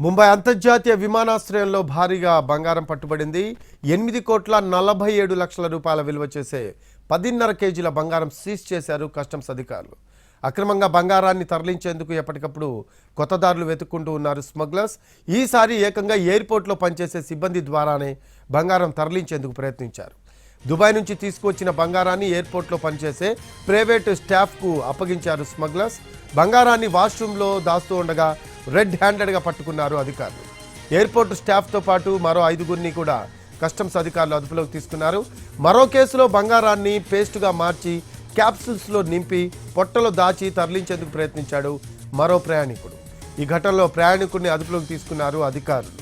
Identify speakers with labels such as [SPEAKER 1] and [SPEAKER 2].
[SPEAKER 1] ముంబై అంతర్జాతీయ విమానాశ్రయంలో భారీగా బంగారం పట్టుబడింది. 8,47,00,000 రూపాయల విలువ చేసే 10.5 కేజీల బంగారం సీజ్ చేశారు కస్టమ్స్ అధికారులు. అక్రమంగా బంగారాన్ని తరలించేందుకు ఎప్పటికప్పుడు కొత్త దారులు వెతుక్కుంటూ ఉన్నారు స్మగ్లర్స్. ఈసారి ఏకంగా ఎయిర్పోర్ట్లో పనిచేసే సిబ్బంది ద్వారానే బంగారం తరలించేందుకు ప్రయత్నించారు. దుబాయ్ నుంచి తీసుకువచ్చిన బంగారాన్ని ఎయిర్పోర్ట్లో పనిచేసే ప్రైవేటు స్టాఫ్కు అప్పగించారు స్మగ్లర్స్. బంగారాన్ని వాష్రూమ్లో దాస్తూ ఉండగా రెడ్ హ్యాండెడ్గా పట్టుకున్నారు అధికారులు. ఎయిర్పోర్ట్ స్టాఫ్తో పాటు మరో 5గురిని కూడా కస్టమ్స్ అధికారులు అదుపులోకి తీసుకున్నారు. మరో కేసులో బంగారాన్ని పేస్టుగా మార్చి క్యాప్సూల్స్లో నింపి పొట్టలో దాచి తరలించేందుకు ప్రయత్నించాడు మరో ప్రయాణికుడు. ఈ ఘటనలో ప్రయాణికుడిని అదుపులోకి తీసుకున్నారు అధికారులు.